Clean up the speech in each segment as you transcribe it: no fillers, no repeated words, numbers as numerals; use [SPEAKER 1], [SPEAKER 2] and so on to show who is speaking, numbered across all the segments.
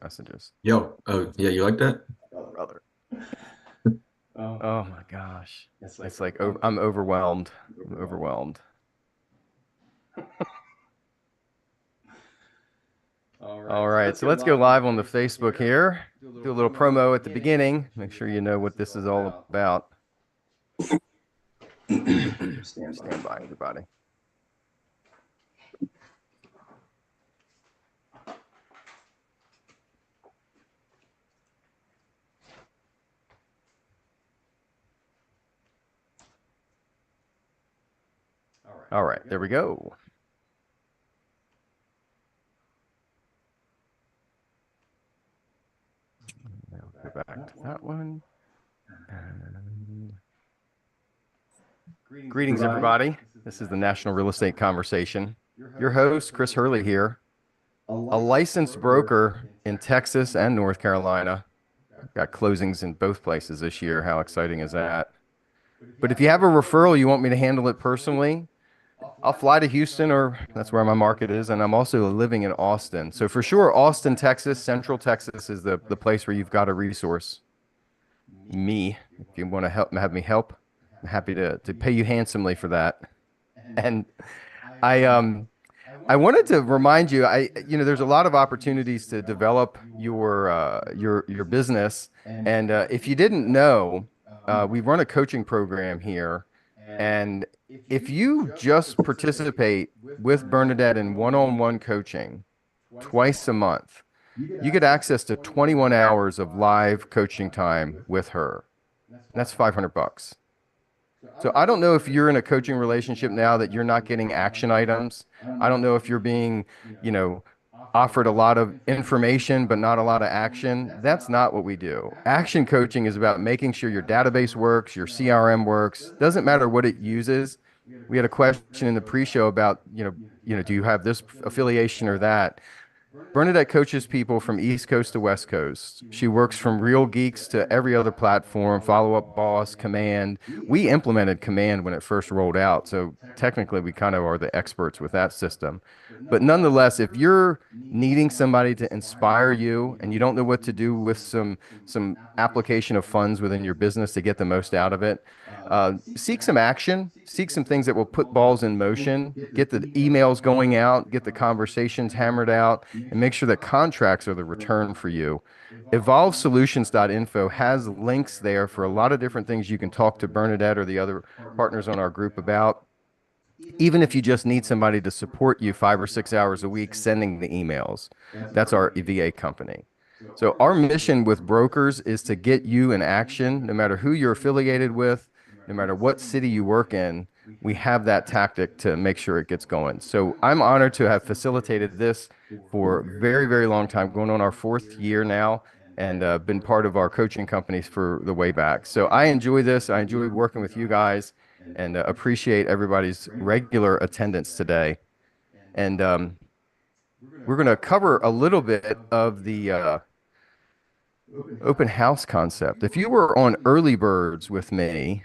[SPEAKER 1] messages.
[SPEAKER 2] Yo, oh yeah, you like that?
[SPEAKER 1] Brother. Oh my gosh. It's like I'm overwhelmed. I'm overwhelmed. All right, so let's go live on the Facebook here. Do a little promo at the beginning. Make sure you know what this is all about. Stand by, everybody. All right, there we go. Go back to that one. Greetings, everybody. This is the National Real Estate Conversation. Your host, Chris Hurley here, a licensed broker in Texas and North Carolina. Got closings in both places this year. How exciting is that? But if you have a referral, you want me to handle it personally, I'll fly to Houston, or that's where my market is. And I'm also living in Austin. So for sure, Austin, Texas, Central Texas is the place where you've got a resource. Me, if you want to have me help, I'm happy to pay you handsomely for that. And I wanted to remind you, there's a lot of opportunities to develop your business. And if you didn't know, we run a coaching program here. And if you just participate with Bernadette in one-on-one coaching twice a month, you get access to 21 hours of live coaching time with her. And that's $500. So I don't know if you're in a coaching relationship now that you're not getting action items. I don't know if you're being, offered a lot of information, but not a lot of action. That's not what we do. Action coaching is about making sure your database works, your CRM works. Doesn't matter what it uses. We had a question in the pre-show about, do you have this affiliation or that? Bernadette coaches people from East Coast to West Coast. She works from Real Geeks to every other platform, Follow Up Boss, Command. We implemented Command when it first rolled out. So technically, we kind of are the experts with that system. But nonetheless, if you're needing somebody to inspire you and you don't know what to do with some application of funds within your business to get the most out of it, seek some action, seek some things that will put balls in motion, get the emails going out, get the conversations hammered out, and make sure that contracts are the return for you. EvolveSolutions.info has links there for a lot of different things you can talk to Bernadette or the other partners on our group about. Even if you just need somebody to support you 5 or 6 hours a week sending the emails, that's our VA company. So our mission with brokers is to get you in action, no matter who you're affiliated with, no matter what city you work in. We have that tactic to make sure it gets going. So I'm honored to have facilitated this for a very, very long time, going on our 4th year now, and been part of our coaching companies for the way back. So I enjoy this. I enjoy working with you guys, and appreciate everybody's regular attendance today. And we're going to cover a little bit of the open house concept. If you were on Early Birds with me,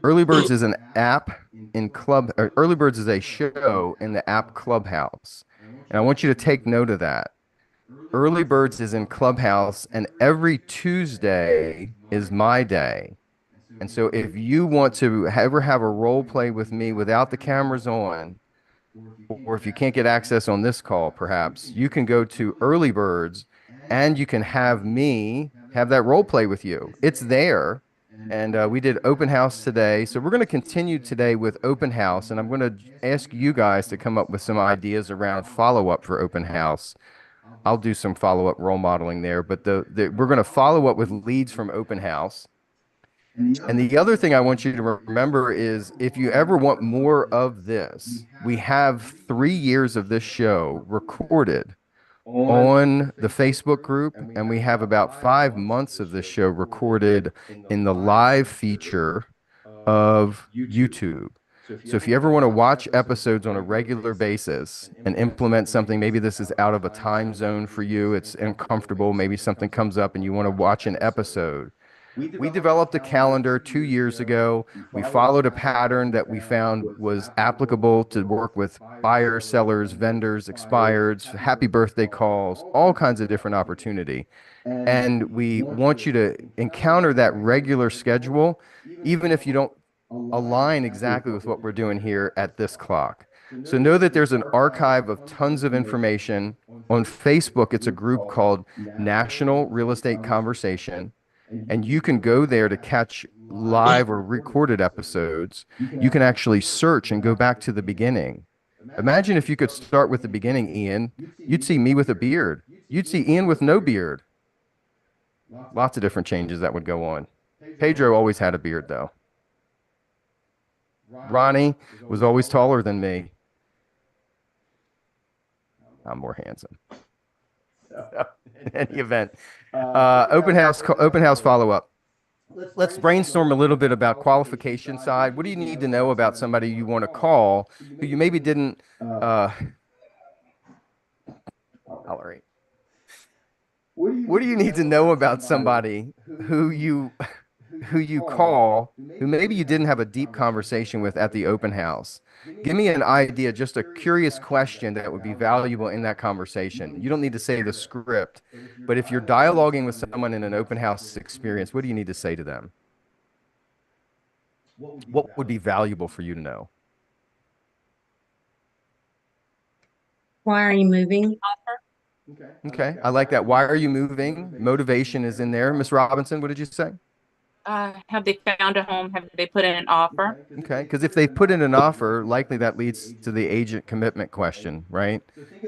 [SPEAKER 1] Early Birds is an app in Early Birds is a show in the app Clubhouse. And I want you to take note of that. Early Birds is in Clubhouse, and every Tuesday is my day. And so if you want to ever have a role play with me without the cameras on, or if you can't get access on this call, perhaps, you can go to Early Birds and you can have me have that role play with you. It's there. And we did open house today. So we're going to continue today with open house. And I'm going to ask you guys to come up with some ideas around follow-up for open house. I'll do some follow-up role modeling there. But we're going to follow up with leads from open house. And the other thing I want you to remember is if you ever want more of this, we have 3 years of this show recorded on the Facebook group, and we have about 5 months of this show recorded in the live feature of YouTube. So if you ever want to watch episodes on a regular basis and implement something, maybe this is out of a time zone for you, it's uncomfortable, maybe something comes up and you want to watch an episode, We developed a calendar 2 years ago. We followed a pattern that we found was applicable to work with buyers, sellers, vendors, expireds, happy birthday calls, all kinds of different opportunity. And we want you to encounter that regular schedule, even if you don't align exactly with what we're doing here at this clock. So know that there's an archive of tons of information. On Facebook, it's a group called National Real Estate Conversation, and you can go there to catch live or recorded episodes. You can actually search and go back to the beginning. Imagine if you could start with the beginning, Ian. You'd see me with a beard. You'd see Ian with no beard. Lots of different changes that would go on. Pedro always had a beard, though. Ronnie was always taller than me. I'm more handsome. In any event, open house follow-up. Let's brainstorm a little bit about qualification side. What do you need to know about somebody you want to call who you maybe didn't tolerate? What do you need to know about somebody who you call who maybe you didn't have a deep conversation with at the open house? Give me an idea, just a curious question that would be valuable in that conversation. You don't need to say the script, but if you're dialoguing with someone in an open house experience, what do you need to say to them? What would be valuable for you to know?
[SPEAKER 3] Why are you moving?
[SPEAKER 1] Okay, I like that. Why are you moving? Motivation is in there. Miss Robinson, what did you say?
[SPEAKER 4] Have they found a home? Have they put in an offer?
[SPEAKER 1] Okay, because if they put in an offer, likely that leads to the agent commitment question, right?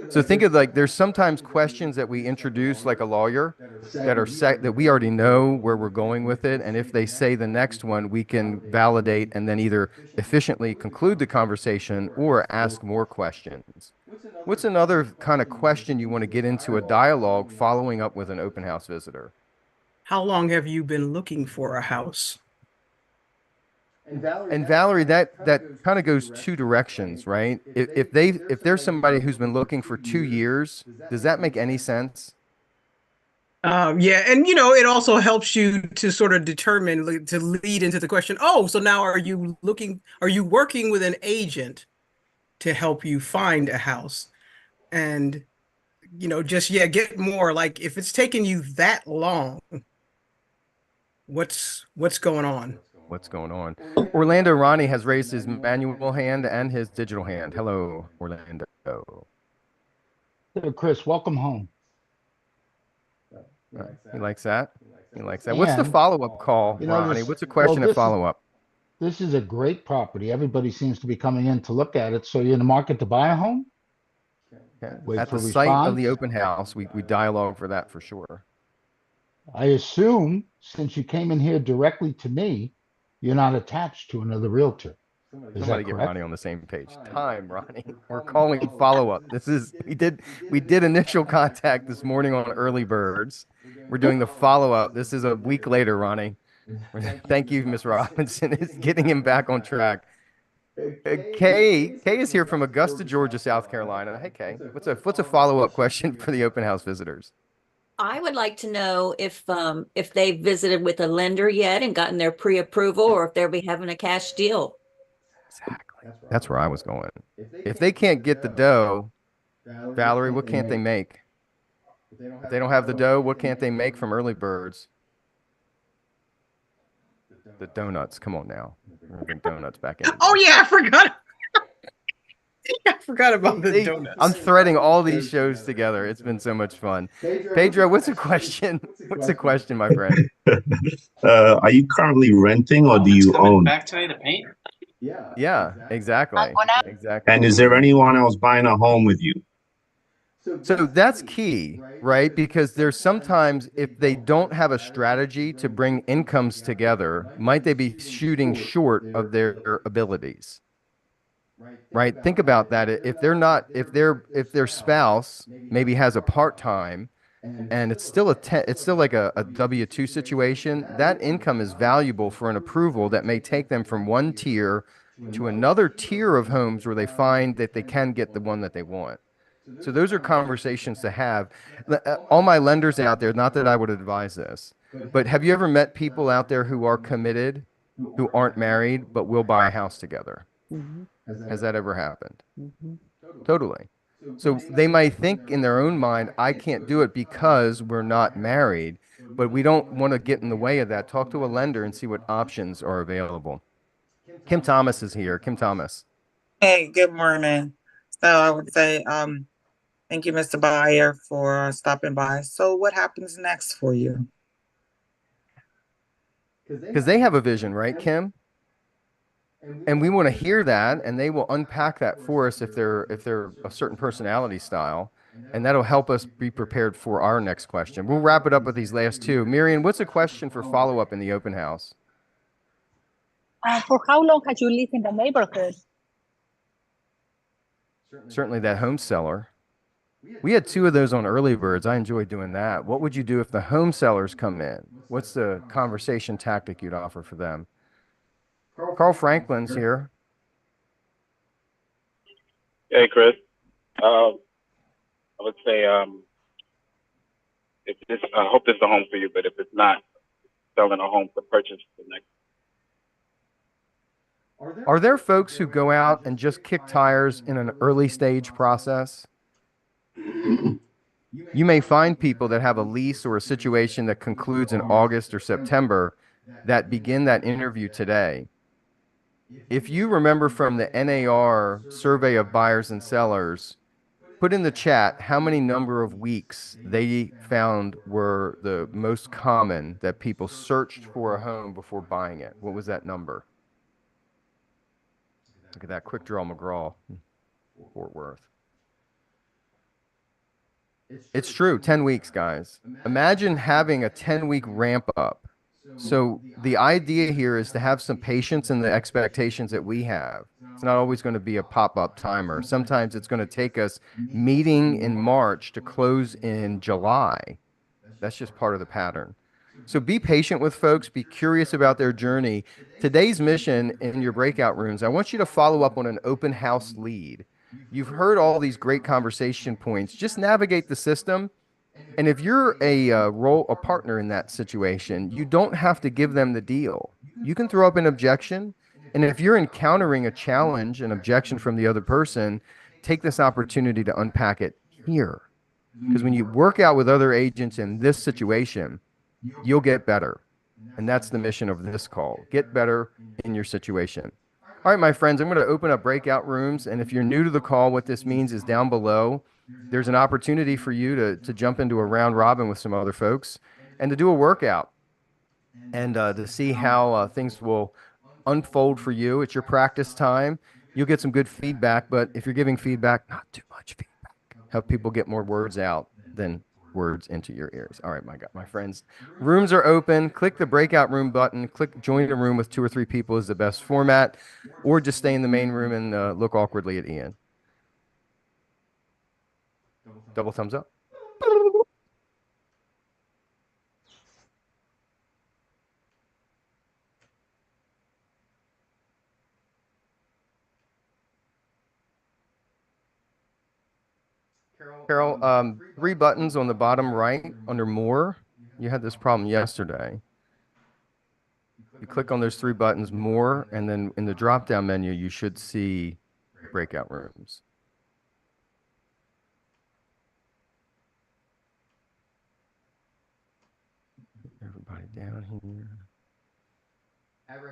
[SPEAKER 1] So think of like there's sometimes questions that we introduce like a lawyer that are set that we already know where we're going with it, and if they say the next one, we can validate and then either efficiently conclude the conversation or ask more questions. What's another kind of question you want to get into a dialogue following up with an open house visitor?
[SPEAKER 5] How long have you been looking for a house?
[SPEAKER 1] And Valerie, that kind of goes two directions, right? If there's somebody who's been looking for 2 years, does that make any sense?
[SPEAKER 5] Yeah, and it also helps you to sort of determine to lead into the question. Oh, so now are you working with an agent to help you find a house? And get more like if it's taking you that long, what's going on?
[SPEAKER 1] What's going on? Orlando Ronnie has raised his manual hand and his digital hand. Hello, Orlando.
[SPEAKER 6] So Chris, welcome home.
[SPEAKER 1] He likes that. He likes that. What's the
[SPEAKER 6] And,
[SPEAKER 1] follow-up call, Ronnie? What's a question of follow-up?
[SPEAKER 6] This is a great property. Everybody seems to be coming in to look at it. So you're in the market to buy a home? Wait
[SPEAKER 1] At
[SPEAKER 6] for
[SPEAKER 1] the site of the
[SPEAKER 6] response.
[SPEAKER 1] open house, we dialogue for that for sure.
[SPEAKER 6] I assume since you came in here directly to me, you're not attached to another realtor. Is
[SPEAKER 1] Somebody
[SPEAKER 6] that
[SPEAKER 1] get
[SPEAKER 6] correct?
[SPEAKER 1] Ronnie on the same page. Time, Ronnie. We're calling follow-up. We did initial contact this morning on early birds. We're doing the follow-up. This is a week later, Ronnie. Thank you, Miss Robinson. Is getting him back on track. Kay is here from Augusta, Georgia, South Carolina. Hey, Kay. What's a follow-up question for the open house visitors?
[SPEAKER 7] I would like to know if they visited with a lender yet and gotten their pre-approval, or if they'll be having a cash deal.
[SPEAKER 1] Exactly. That's where I was going. If they can't get the dough, Valerie, what can't they make? If they don't have the dough, what can't they make from early birds? The donuts. Come on now. We're gonna bring donuts back in.
[SPEAKER 5] Oh yeah, I forgot. I forgot about the
[SPEAKER 1] See,
[SPEAKER 5] donuts.
[SPEAKER 1] I'm threading all these shows together. It's been so much fun. Pedro, what's a question? What's a question, my friend?
[SPEAKER 8] Are you currently renting or do you own?
[SPEAKER 9] Back today to paint?
[SPEAKER 1] Yeah, exactly. Exactly.
[SPEAKER 8] And is there anyone else buying a home with you?
[SPEAKER 1] So that's key, right? Because there's sometimes if they don't have a strategy to bring incomes together, might they be shooting short of their abilities? Right? Think about that. If their spouse maybe has a part-time and it's still like a W-2 situation, that income is valuable for an approval that may take them from one tier to another tier of homes where they find that they can get the one that they want. So those are conversations to have. All my lenders out there, not that I would advise this, but have you ever met people out there who are committed, who aren't married, but will buy a house together? Has that ever happened? Totally. So they might think in their own mind, I can't do it because we're not married, but we don't want to get in the way of that. Talk to a lender and see what options are available. Kim Thomas is here. Kim Thomas.
[SPEAKER 9] Hey, good morning. So I would say, thank you, Mr. Byer, for stopping by. So what happens next for you?
[SPEAKER 1] Because they have a vision, right, Kim? And we want to hear that, and they will unpack that for us if they're a certain personality style, and that'll help us be prepared for our next question. We'll wrap it up with these last two. Miriam, what's a question for follow-up in the open house?
[SPEAKER 10] For how long had you lived in the neighborhood?
[SPEAKER 1] Certainly that home seller. We had two of those on Early Birds. I enjoyed doing that. What would you do if the home sellers come in? What's the conversation tactic you'd offer for them? Carl Franklin's here.
[SPEAKER 11] Hey, Chris. I would say, if this, I hope this is a home for you, but if it's not, selling a home to purchase the next.
[SPEAKER 1] Are there folks who go out and just kick tires in an early stage process? You may find people that have a lease or a situation that concludes in August or September that begin that interview today. If you remember from the NAR survey of buyers and sellers, put in the chat how many number of weeks they found were the most common that people searched for a home before buying it. What was that number? Look at that, Quick Draw McGraw, Fort Worth. It's true, 10 weeks, guys. Imagine having a 10-week ramp up. So the idea here is to have some patience in the expectations that we have. It's not always going to be a pop-up timer. Sometimes it's going to take us meeting in March to close in July. That's just part of the pattern. So be patient with folks. Be curious about their journey. Today's mission in your breakout rooms, I want you to follow up on an open house lead. You've heard all these great conversation points. Just navigate the system. And if you're a partner in that situation, you don't have to give them the deal. You can throw up an objection. And if you're encountering a challenge, an objection from the other person, take this opportunity to unpack it here. Because when you work out with other agents in this situation, you'll get better. And that's the mission of this call. Get better in your situation. All right, my friends, I'm going to open up breakout rooms. And if you're new to the call, what this means is down below, there's an opportunity for you to jump into a round robin with some other folks and to do a workout and to see how things will unfold for you. It's your practice time. You'll get some good feedback, but if you're giving feedback, not too much feedback. Help people get more words out than words into your ears. All right, my friends, rooms are open. Click the breakout room button. Click join a room with 2 or 3 people is the best format, or just stay in the main room and look awkwardly at Ian. Double thumbs up. Carol, 3 buttons on the bottom right under more. You had this problem yesterday. You click on those 3 buttons, more, and then in the drop-down menu, you should see breakout rooms. Everybody down here.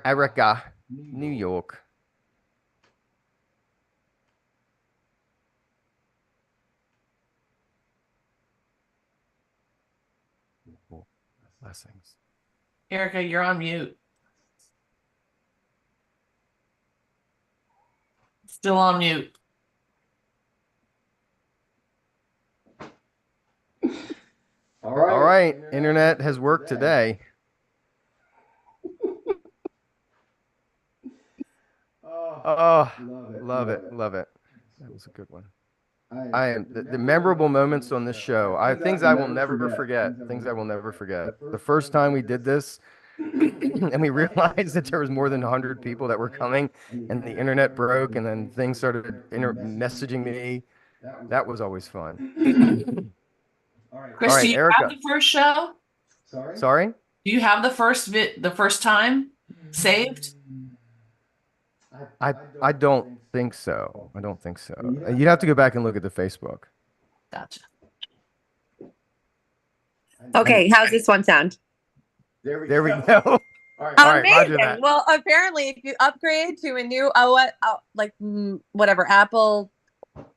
[SPEAKER 1] Erica, New York. Blessings.
[SPEAKER 12] Erica, you're on mute. Still on mute.
[SPEAKER 1] All right. Internet has worked today. Oh, love it. Love it. That was a good one. The memorable moments on this show. Things I will never forget. Things I will never forget. The first time we did this, and we realized that there was more than 100 people that were coming, and the internet broke, and then things started messaging me. That was always fun.
[SPEAKER 12] Chris,
[SPEAKER 1] All right,
[SPEAKER 12] do you
[SPEAKER 1] Erica.
[SPEAKER 12] have the first show?
[SPEAKER 1] Sorry?
[SPEAKER 12] Do you have the first time saved?
[SPEAKER 1] I don't think so. I don't think so. You'd have to go back and look at the Facebook.
[SPEAKER 12] Gotcha.
[SPEAKER 13] Okay, how's this one sound?
[SPEAKER 1] There we go. All right, roger
[SPEAKER 13] Amazing.
[SPEAKER 1] that.
[SPEAKER 13] Well, apparently, if you upgrade to a new OS, whatever Apple,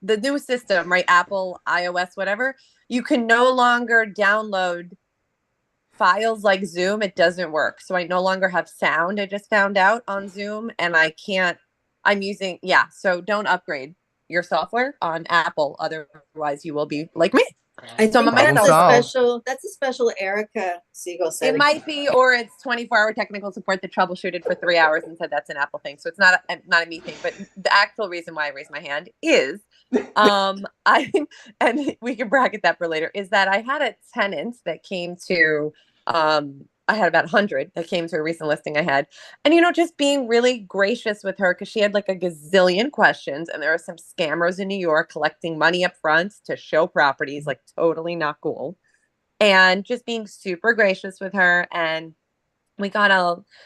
[SPEAKER 13] the new system, right? Apple, iOS, whatever, you can no longer download files like Zoom. It doesn't work. So I no longer have sound. I just found out on Zoom, and I can't. I'm using So don't upgrade your software on Apple, otherwise you will be like me.
[SPEAKER 14] I
[SPEAKER 13] So
[SPEAKER 14] think
[SPEAKER 13] I'm
[SPEAKER 14] that's
[SPEAKER 13] gonna
[SPEAKER 14] a special. That's a special Erica Siegel setting.
[SPEAKER 13] It might be, or it's 24-hour technical support that troubleshooted for 3 hours and said that's an Apple thing. So it's not a me thing. But the actual reason why I raised my hand is, and we can bracket that for later, is that I had a tenant that came to, I had about 100 that came to a recent listing I had, and just being really gracious with her because she had like a gazillion questions, and there are some scammers in New York collecting money up front to show properties, like totally not cool, and just being super gracious with her. And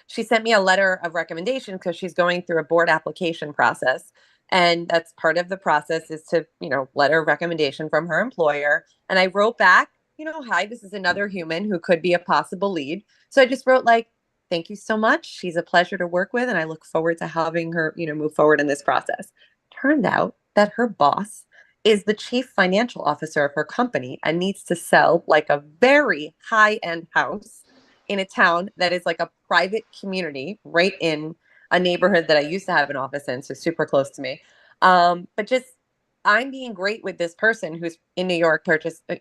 [SPEAKER 13] she sent me a letter of recommendation because she's going through a board application process, and that's part of the process is to letter of recommendation from her employer. And I wrote back, hi, this is another human who could be a possible lead. So I just wrote thank you so much. She's a pleasure to work with, and I look forward to having her, move forward in this process. Turned out that her boss is the chief financial officer of her company and needs to sell like a very high-end house in a town that is like a private community right in a neighborhood that I used to have an office in, so super close to me. But just I'm being great with this person who's in New York,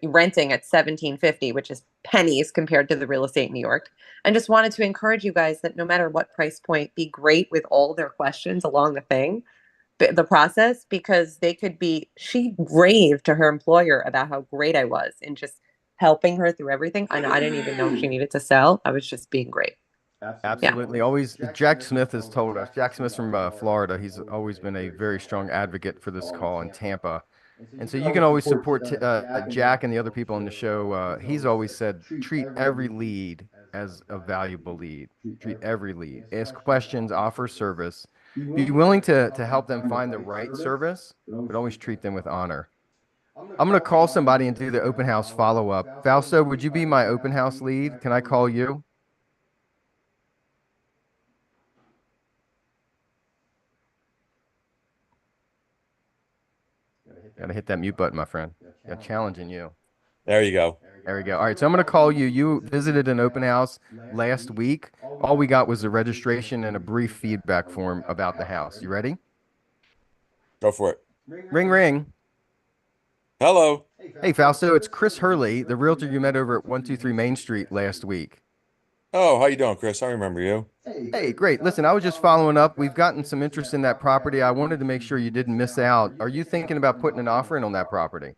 [SPEAKER 13] renting at $1,750, which is pennies compared to the real estate in New York. And just wanted to encourage you guys that no matter what price point, be great with all their questions along the process, because she raved to her employer about how great I was in just helping her through everything. I didn't even know she needed to sell. I was just being great.
[SPEAKER 1] Absolutely. Always. Jack Smith has told us. Jack Smith's from Florida. He's always been a very strong advocate for this call in Tampa. And so you can always support Jack and the other people on the show. He's always said, treat every lead as a valuable lead. Treat every lead. Ask questions, offer service. Be willing to help them find the right service, but always treat them with honor. I'm going to call somebody and do the open house follow-up. Fausto, would you be my open house lead? Can I call you? Got to hit that mute button, my friend. Yeah, challenging you.
[SPEAKER 15] There you go.
[SPEAKER 1] There we go. All right, so I'm going to call you. You visited an open house last week. All we got was a registration and a brief feedback form about the house. You ready?
[SPEAKER 15] Go for it.
[SPEAKER 1] Ring, ring.
[SPEAKER 15] Hello.
[SPEAKER 1] Hey, Fausto, it's Chris Hurley, the realtor you met over at 123 Main Street last week.
[SPEAKER 15] Oh, how you doing, Chris? I remember you.
[SPEAKER 1] Hey, great. Listen, I was just following up. We've gotten some interest in that property. I wanted to make sure you didn't miss out. Are you thinking about putting an offer in on that property?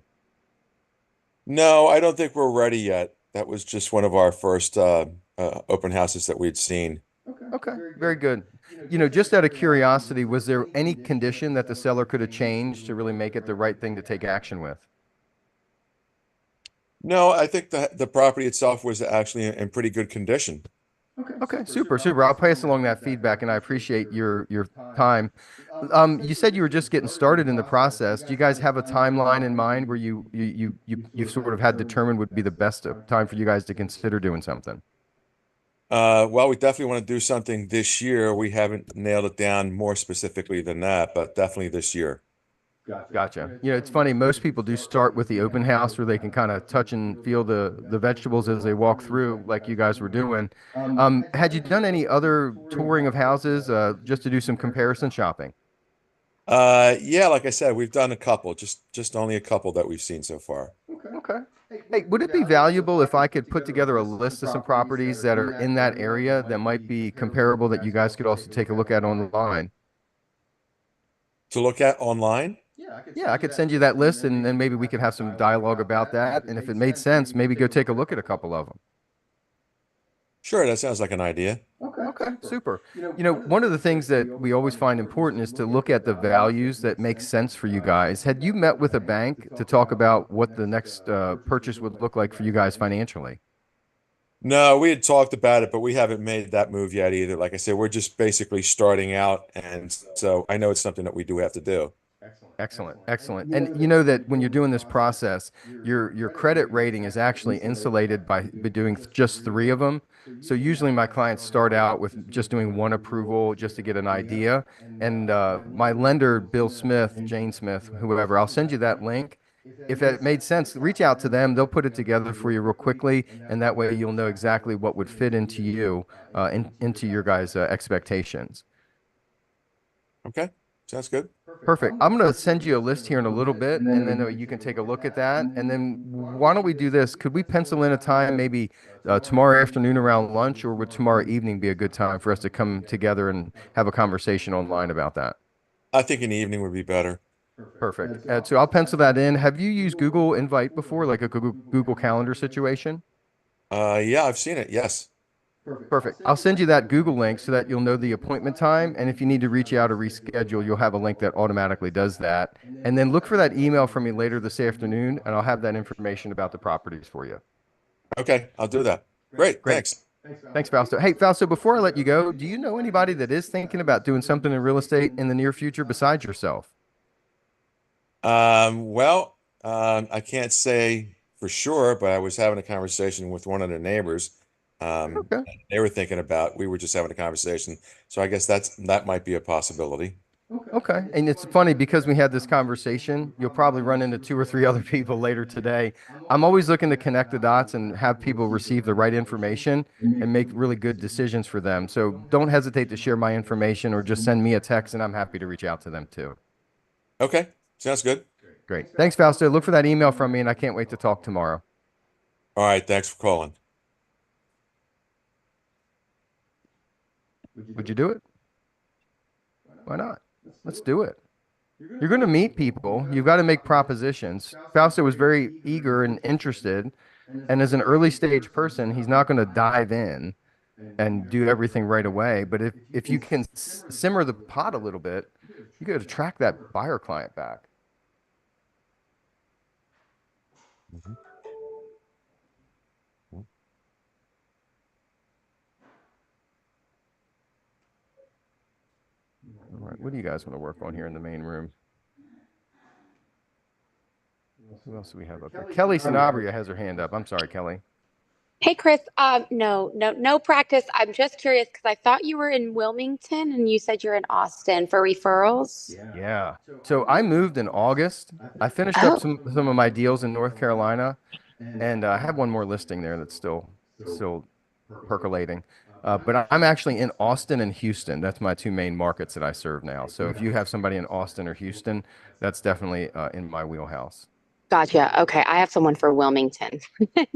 [SPEAKER 15] No, I don't think we're ready yet. That was just one of our first open houses that we'd seen.
[SPEAKER 1] Okay, very good. Just out of curiosity, was there any condition that the seller could have changed to really make it the right thing to take action with?
[SPEAKER 15] No, I think the property itself was actually in pretty good condition.
[SPEAKER 1] Okay, super. I'll pass along that feedback, and I appreciate your time. You said you were just getting started in the process. Do you guys have a timeline in mind where you sort of had determined would be the best time for you guys to consider doing something?
[SPEAKER 15] Well, we definitely want to do something this year. We haven't nailed it down more specifically than that, but definitely this year.
[SPEAKER 1] Gotcha. It's funny. Most people do start with the open house where they can kind of touch and feel the vegetables as they walk through, like you guys were doing. Had you done any other touring of houses just to do some comparison shopping?
[SPEAKER 15] Yeah, like I said, we've done a couple, just only a couple that we've seen so far.
[SPEAKER 1] Okay. Hey, would it be valuable if I could put together a list of some properties that are in that area that might be comparable that you guys could also take a look at online?
[SPEAKER 15] To look at online?
[SPEAKER 1] Yeah, I could send you that list, and then maybe we could have some dialogue about that. And if it made sense, maybe go take a look at a couple of them.
[SPEAKER 15] Sure, that sounds like an idea.
[SPEAKER 1] Okay. Okay, super. One of the things that we always find important is to look at the values that make sense for you guys. Had you met with a bank to talk about what the next purchase would look like for you guys financially?
[SPEAKER 15] No, we had talked about it, but we haven't made that move yet either. Like I said, we're just basically starting out, and so I know it's something that we do have to do.
[SPEAKER 1] Excellent, excellent. And you know that when you're doing this process, your credit rating is actually insulated by doing just 3 of them. So usually my clients start out with just doing 1 approval just to get an idea. And my lender, Bill Smith, Jane Smith, whoever, I'll send you that link. If it made sense, reach out to them. They'll put it together for you real quickly, and that way you'll know exactly what would fit into you, into your guys' expectations.
[SPEAKER 15] Okay, sounds good.
[SPEAKER 1] Perfect. I'm going to send you a list here in a little bit, and then you can take a look at that. And then why don't we do this? Could we pencil in a time, maybe tomorrow afternoon around lunch, or would tomorrow evening be a good time for us to come together and have a conversation online about that?
[SPEAKER 15] I think an evening would be better.
[SPEAKER 1] Perfect. So I'll pencil that in. Have you used Google Invite before, like a Google Calendar situation?
[SPEAKER 15] Yeah, I've seen it. Yes.
[SPEAKER 1] Perfect. I'll send you that Google link so that you'll know the appointment time. And if you need to reach out or reschedule, you'll have a link that automatically does that. And then look for that email from me later this afternoon, and I'll have that information about the properties for you.
[SPEAKER 15] Okay, I'll do that. Great. Thanks.
[SPEAKER 1] Thanks, Fausto. Hey, Fausto, before I let you go, do you know anybody that is thinking about doing something in real estate in the near future besides yourself?
[SPEAKER 15] I can't say for sure, but I was having a conversation with one of the neighbors. They were thinking about, we were just having a conversation. So I guess that might be a possibility.
[SPEAKER 1] Okay. And it's funny because we had this conversation, you'll probably run into 2 or 3 other people later today. I'm always looking to connect the dots and have people receive the right information and make really good decisions for them. So don't hesitate to share my information or just send me a text, and I'm happy to reach out to them too.
[SPEAKER 15] Okay. Sounds good.
[SPEAKER 1] Great. Thanks, Fausto. Look for that email from me, and I can't wait to talk tomorrow.
[SPEAKER 15] All right. Thanks for calling.
[SPEAKER 1] Would you do it? Why not? Let's do it. You're going to meet people. You've got to make propositions. Fausto was very eager and interested. And as an early stage person, he's not going to dive in and do everything right away. But if you can simmer the pot a little bit, you could attract that buyer client back. All right, what do you guys want to work on here in the main room? Who else do we have up there? Kelly Sanabria has her hand up. I'm sorry, Kelly.
[SPEAKER 16] Hey, Chris. No practice. I'm just curious because I thought you were in Wilmington and you said you're in Austin for referrals.
[SPEAKER 1] Yeah. So I moved in August. I finished up some of my deals in North Carolina, and I have one more listing there that's still percolating. But I'm actually in Austin and Houston. That's my 2 main markets that I serve now. So if you have somebody in Austin or Houston, that's definitely in my wheelhouse.
[SPEAKER 16] Gotcha. Okay. I have someone for Wilmington.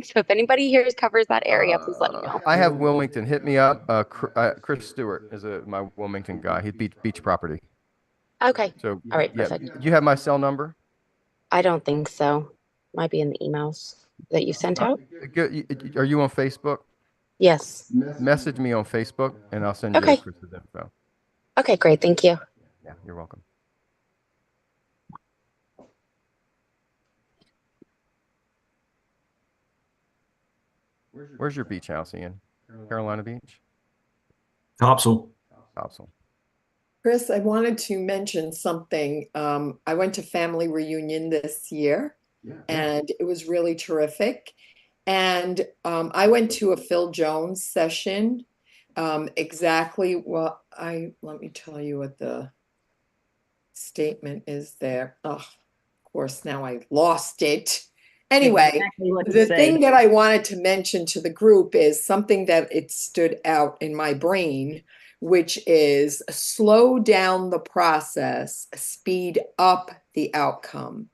[SPEAKER 16] So if anybody here covers that area, please let me know.
[SPEAKER 1] I have Wilmington. Hit me up. Chris Stewart is my Wilmington guy. He's beach property.
[SPEAKER 16] Okay.
[SPEAKER 1] So
[SPEAKER 16] all right.
[SPEAKER 1] Yeah.
[SPEAKER 16] Perfect.
[SPEAKER 1] Do you have my cell number?
[SPEAKER 16] I don't think so. Might be in the emails that you sent out.
[SPEAKER 1] Are you on Facebook?
[SPEAKER 16] Yes.
[SPEAKER 1] Message me on Facebook, and I'll send you Chris's info.
[SPEAKER 16] Okay, great. Thank you.
[SPEAKER 1] Yeah, you're welcome. Where's your beach house, Ian? Carolina Beach?
[SPEAKER 2] Topsail.
[SPEAKER 1] Topsail.
[SPEAKER 17] Chris, I wanted to mention something. I went to family reunion this year, and it was really terrific. And I went to a Phil Jones session. Let me tell you what the statement is there. Oh, of course, now I lost it. Anyway,
[SPEAKER 3] Exactly what to
[SPEAKER 17] the
[SPEAKER 3] say.
[SPEAKER 17] thing that I wanted to mention to the group is something that it stood out in my brain, which is slow down the process, speed up the outcome.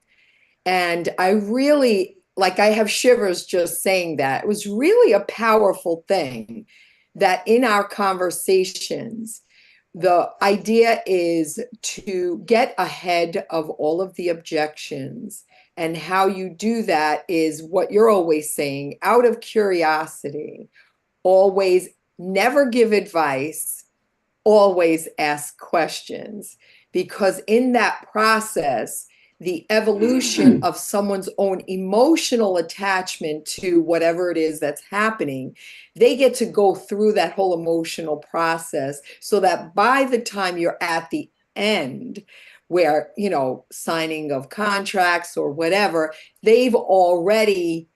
[SPEAKER 17] And I really, I have shivers just saying that. It was really a powerful thing that in our conversations, the idea is to get ahead of all of the objections. And how you do that is what you're always saying, out of curiosity, always never give advice, always ask questions, because in that process, the evolution of someone's own emotional attachment to whatever it is that's happening, they get to go through that whole emotional process so that by the time you're at the end, where, you know, signing of contracts or whatever, they've already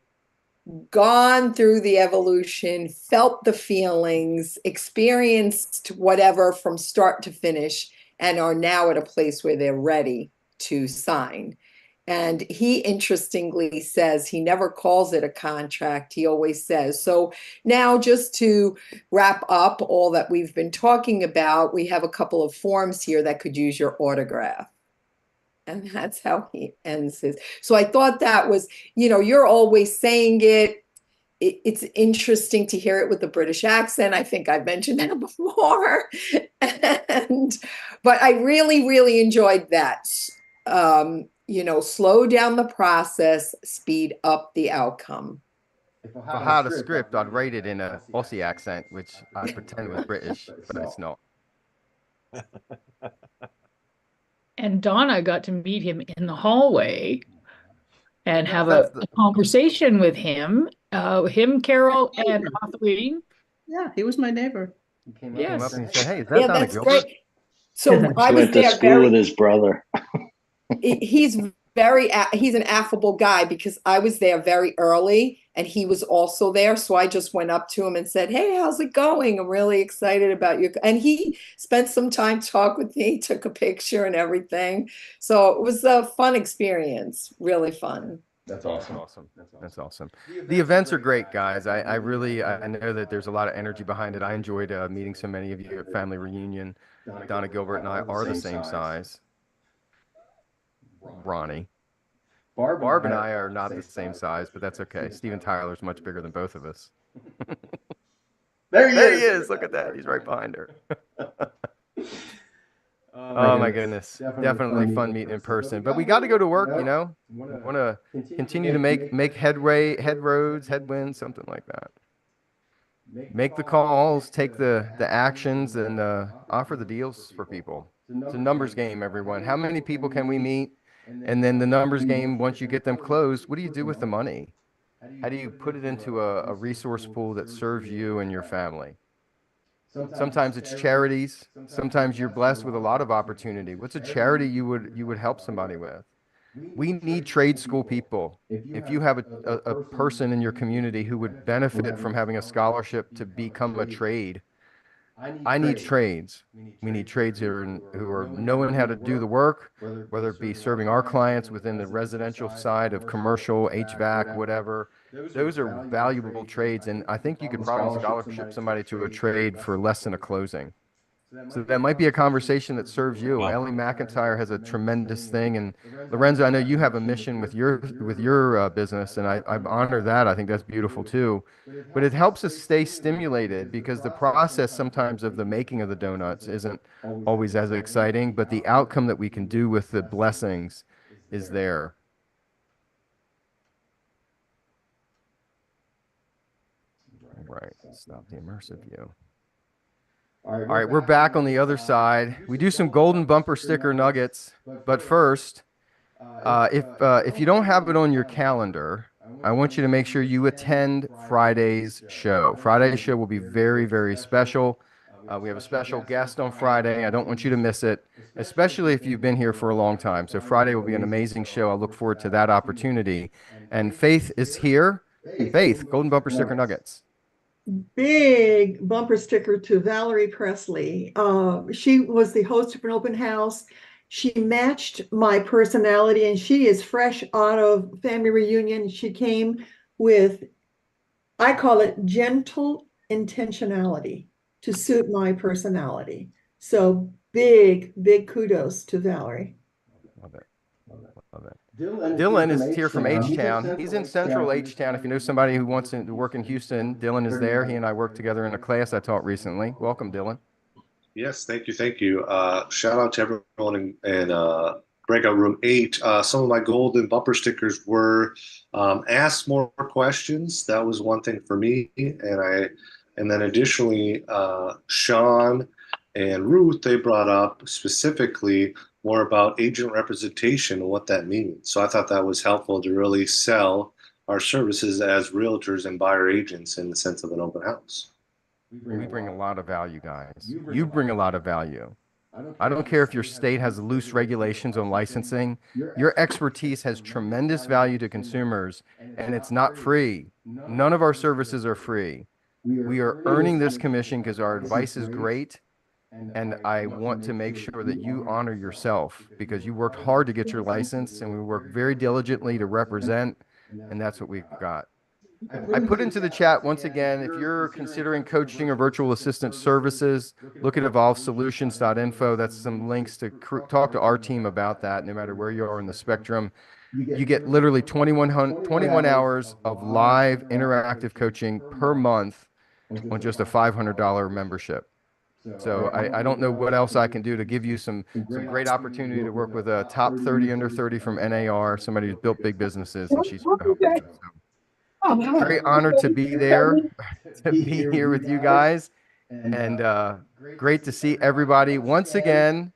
[SPEAKER 17] gone through the evolution, felt the feelings, experienced whatever from start to finish, and are now at a place where they're ready to sign. And he interestingly says he never calls it a contract. He always says. So now, just to wrap up all that we've been talking about, we have a couple of forms here that could use your autograph. And that's how he ends his. So I thought that was, you know, you're always saying it. It's interesting to hear it with the British accent. I think I've mentioned that before. But I really, really enjoyed that. You know, slow down the process, speed up the outcome.
[SPEAKER 1] If I had a script, I'd write it in a Aussie accent, which I pretend was British, but it's not.
[SPEAKER 18] And Donna got to meet him in the hallway and have a conversation with him. Carol, and Kathleen.
[SPEAKER 19] Yeah, he was my neighbor.
[SPEAKER 1] He came up and he said, "Hey, is that Donna Gilbert?"
[SPEAKER 17] Great. So I was
[SPEAKER 20] went to
[SPEAKER 17] there
[SPEAKER 20] school with his brother.
[SPEAKER 17] He's an affable guy, because I was there very early and he was also there. So I just went up to him and said, "Hey, how's it going? I'm really excited about you." And he spent some time talking with me, took a picture and everything. So it was a fun experience, really fun.
[SPEAKER 1] That's awesome. That's awesome. The events are great, guys. I really know that there's a lot of energy behind it. I enjoyed meeting so many of you at Family Reunion. Donna Gilbert and I are the same size. Ronnie. Barb and I are not the same size, but that's okay. Steven Tyler's much bigger than both of us.
[SPEAKER 19] There
[SPEAKER 1] he is. Look at that. He's right behind her. Oh my goodness. Definitely fun meeting in person. But we got to go to work, you know. We want to continue to make headwinds, something like that. Make the calls, take the actions, and offer the deals for people. It's a numbers game, everyone. How many people can we meet? And then the numbers game, once you get them closed, what do you do with the money? How do you put it into a resource pool that serves you and your family? Sometimes it's charities. Sometimes you're blessed with a lot of opportunity. What's a charity you would help somebody with? We need trade school people. If you have a person in your community who would benefit from having a scholarship to become a trade, I need trades. We need trades who are knowing how to do the work, whether it be serving our clients within the residential side of commercial, HVAC, whatever. Those are valuable trades, and I think you could probably scholarship somebody to a trade for less than a closing. So that might be a conversation that serves you. Ellie McIntyre has a tremendous thing, and Lorenzo, I know you have a mission with your business, and I honor that. I think that's beautiful too. But it helps us stay stimulated, because the process sometimes of the making of the donuts isn't always as exciting, but the outcome that we can do with the blessings is there. All right, stop the immersive view. All right, we're back on the other side. We do some golden bumper sticker nuggets, but first, if you don't have it on your calendar, I want you to make sure you attend Friday's show. Friday's show will be very, very special. We have a special guest on Friday. I don't want you to miss it, especially if you've been here for a long time. So Friday will be an amazing show. I look forward to that opportunity. And Faith is here. Faith, golden bumper sticker nuggets.
[SPEAKER 19] Big bumper sticker to Valerie Presley. She was the host of an open house. She matched my personality, and she is fresh out of Family Reunion. She came with, I call it gentle intentionality to suit my personality. So big kudos to Valerie.
[SPEAKER 1] Love it. Love it. Dylan is here from H-Town. He's in central H-Town. If you know somebody who wants to work in Houston, Dylan is there. He and I worked together in a class I taught recently. Welcome, Dylan.
[SPEAKER 21] Yes, thank you. Shout out to everyone in Breakout Room 8. Some of my golden bumper stickers were ask more questions. That was one thing for me, and And then additionally, Sean and Ruth, they brought up specifically more about agent representation and what that means. So I thought that was helpful to really sell our services as realtors and buyer agents in the sense of an open house.
[SPEAKER 1] We bring a lot of value, guys. You bring a lot of value. I don't care if your state has loose regulations on licensing. Your expertise has tremendous value to consumers, and it's not free. None of our services are free. We are earning this commission because our advice is great, and I want to make sure that you honor yourself because you worked hard to get your license, and we work very diligently to represent, and that's what we've got. I put into the chat once again, if you're considering coaching or virtual assistant services, look at evolvesolutions.info. That's some links to talk to our team about that, no matter where you are in the spectrum. You get literally 21 hours of live interactive coaching per month on just a $500 membership. So I don't know what else I can do to give you some great opportunity to work with a top 30 under 30 from NAR, somebody who's built big businesses, and she's very honored to be there, to be here with you guys, and great to see everybody once again.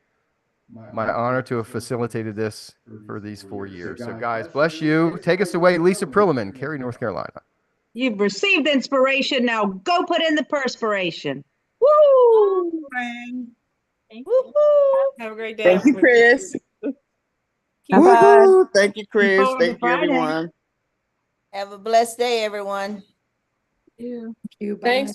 [SPEAKER 1] My honor to have facilitated this for these 4 years. So guys, bless you. Take us away, Lisa Prilliman, Cary, North Carolina.
[SPEAKER 20] You've received inspiration. Now go put in the perspiration. Woo!
[SPEAKER 9] Have a great day.
[SPEAKER 22] Thank you, Chris.
[SPEAKER 9] Bye.
[SPEAKER 22] Thank you, Chris.
[SPEAKER 20] forward to
[SPEAKER 22] Thank you,
[SPEAKER 20] Friday.
[SPEAKER 22] everyone.
[SPEAKER 14] Have a blessed day, everyone.
[SPEAKER 22] Yeah.
[SPEAKER 14] You.
[SPEAKER 22] Thanks.